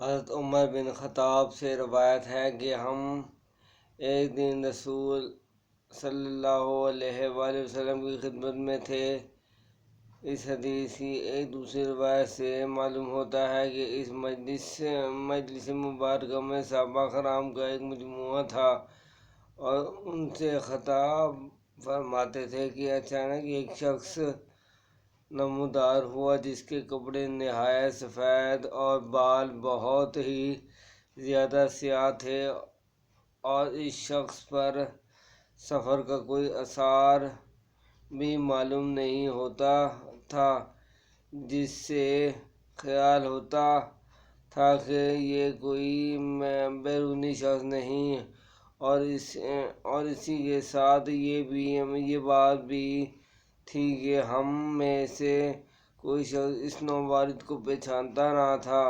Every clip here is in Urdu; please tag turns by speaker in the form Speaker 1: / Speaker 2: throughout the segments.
Speaker 1: حضرت عمر بن خطاب سے روایت ہے کہ ہم ایک دن رسول صلی اللہ علیہ وآلہ وسلم کی خدمت میں تھے۔ اس حدیث کی ایک دوسری روایت سے معلوم ہوتا ہے کہ اس مجلس مبارکہ میں صحابہ کرام کا ایک مجموعہ تھا اور ان سے خطاب فرماتے تھے کہ اچانک ایک شخص نمودار ہوا جس کے کپڑے نہایت سفید اور بال بہت ہی زیادہ سیاہ تھے، اور اس شخص پر سفر کا کوئی اثار بھی معلوم نہیں ہوتا تھا، جس سے خیال ہوتا تھا کہ یہ کوئی بیرونی شخص نہیں، اور اسی کے ساتھ یہ بات بھی تھی کہ ہم میں سے کوئی شخص اس نوبارد کو پہچانتا نہ تھا۔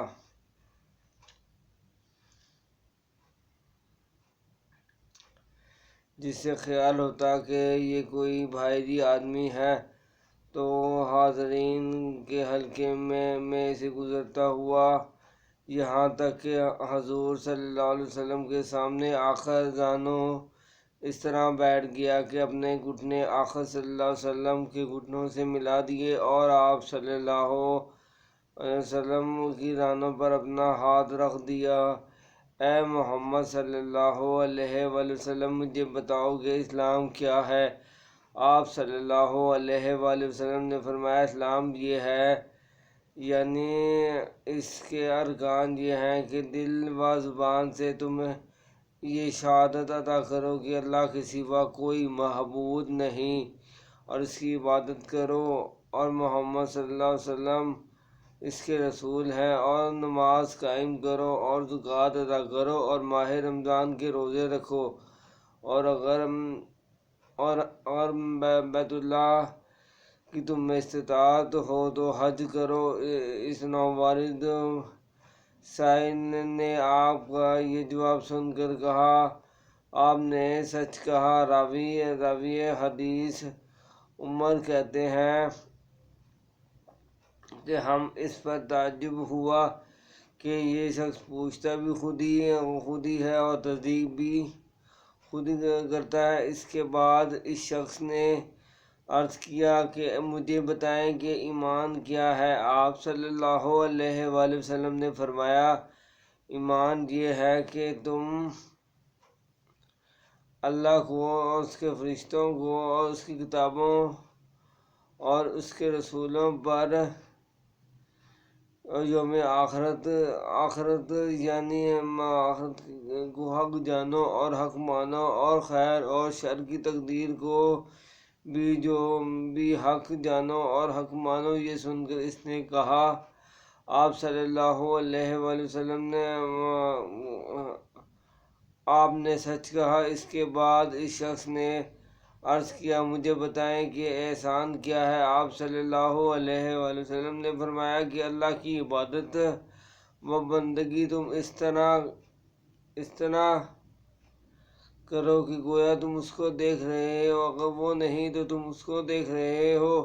Speaker 1: جس سے خیال ہوتا کہ یہ کوئی باہری آدمی ہے، تو حاضرین کے حلقے میں سے گزرتا ہوا یہاں تک کہ حضور صلی اللہ علیہ وسلم کے سامنے آخر زانوں اس طرح بیٹھ گیا کہ اپنے گھٹنے آقا صلی اللہ علیہ وسلم کے گھٹنوں سے ملا دیے اور آپ صلی اللہ علیہ وسلم کی رانوں پر اپنا ہاتھ رکھ دیا۔ اے محمد صلی اللہ علیہ وآلہ وسلم، مجھے بتاؤ کہ اسلام کیا ہے؟ آپ صلی اللہ علیہ وآلہ وسلم نے فرمایا، اسلام یہ ہے، یعنی اس کے ارکان یہ ہیں کہ دل و زبان سے تم یہ شہادت عطا کرو کہ اللہ کے سوا کوئی معبود نہیں اور اس کی عبادت کرو، اور محمد صلی اللہ علیہ وسلم اس کے رسول ہیں، اور نماز قائم کرو اور زکوٰۃ ادا کرو اور ماہ رمضان کے روزے رکھو، اور بیت اللہ کی تم میں استطاعت ہو تو حج کرو۔ اس نوبارد سائل نے آپ کا یہ جواب سن کر کہا، آپ نے سچ کہا۔ راوی حدیث عمر کہتے ہیں کہ ہم اس پر تعجب ہوا کہ یہ شخص پوچھتا بھی خود ہی ہے اور تصدیق بھی خود ہی کرتا ہے۔ اس کے بعد اس شخص نے عرض کیا کہ مجھے بتائیں کہ ایمان کیا ہے؟ آپ صلی اللہ علیہ وآلہ وسلم نے فرمایا، ایمان یہ ہے کہ تم اللہ کو اور اس کے فرشتوں کو اور اس کی کتابوں اور اس کے رسولوں پر یوم آخرت یعنی آخرت کو حق جانو اور حق مانو، اور خیر اور شر کی تقدیر کو بھی جو بھی حق جانو اور حق مانو۔ یہ سن کر اس نے کہا، آپ صلی اللہ علیہ وآلہ وسلم آپ نے سچ کہا۔ اس کے بعد اس شخص نے عرض کیا، مجھے بتائیں کہ احسان کیا ہے؟ آپ صلی اللہ علیہ وآلہ وسلم نے فرمایا کہ اللہ کی عبادت و بندگی تم اس طرح کرو کہ گویا تم اس کو دیکھ رہے ہو، اگر وہ نہیں تو تم اس کو دیکھ رہے ہو۔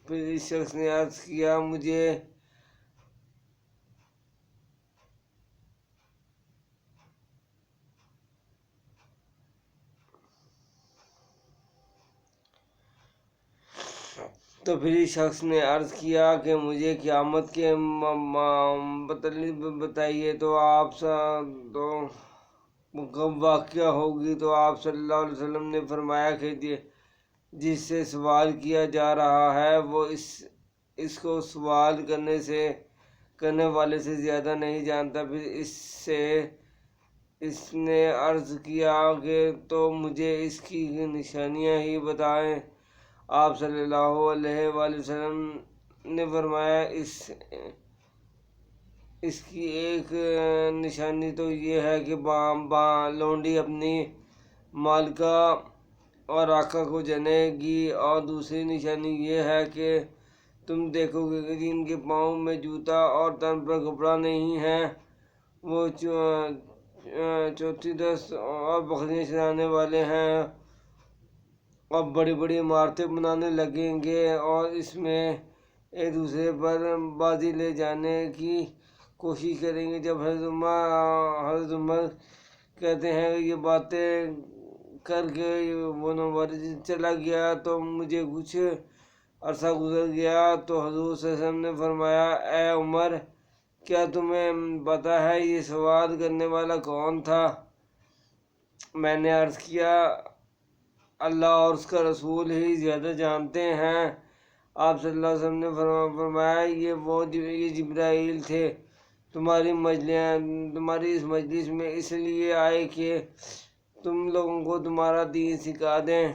Speaker 1: پھر اس شخص نے عرض کیا، مجھے قیامت کے متعلق بتائیے تو کب واقع ہوگی؟ تو آپ صلی اللہ علیہ وسلم نے فرمایا کہ جس سے سوال کیا جا رہا ہے وہ اس کو سوال کرنے والے سے زیادہ نہیں جانتا۔ پھر اس نے عرض کیا کہ تو مجھے اس کی نشانیاں ہی بتائیں۔ آپ صلی اللہ علیہ وآلہ وسلم نے فرمایا، اس کی ایک نشانی تو یہ ہے کہ لونڈی اپنی مالکہ اور آقا کو جنے گی، اور دوسری نشانی یہ ہے کہ تم دیکھو گے کہ جن کے پاؤں میں جوتا اور تن پر کپڑا نہیں ہے وہ چوتھی دست اور بکریاں چرانے والے ہیں، اور بڑی بڑی عمارتیں بنانے لگیں گے، اور اس میں ایک دوسرے پر بازی لے جانے کی کوشش کریں گے۔ جب حضرت عمر کہتے ہیں کہ یہ باتیں کر کے وہ نمبر چلا گیا تو مجھے کچھ عرصہ گزر گیا تو حضور صلی اللہ علیہ وسلم نے فرمایا، اے عمر، کیا تمہیں پتہ ہے یہ سوال کرنے والا کون تھا؟ میں نے عرض کیا، اللہ اور اس کا رسول ہی زیادہ جانتے ہیں۔ آپ صلی اللہ علیہ وسلم نے فرمایا، یہ جبرائیل تھے، تمہاری اس مجلس میں اس لیے آئے کہ تم لوگوں کو تمہارا دین سکھا دیں۔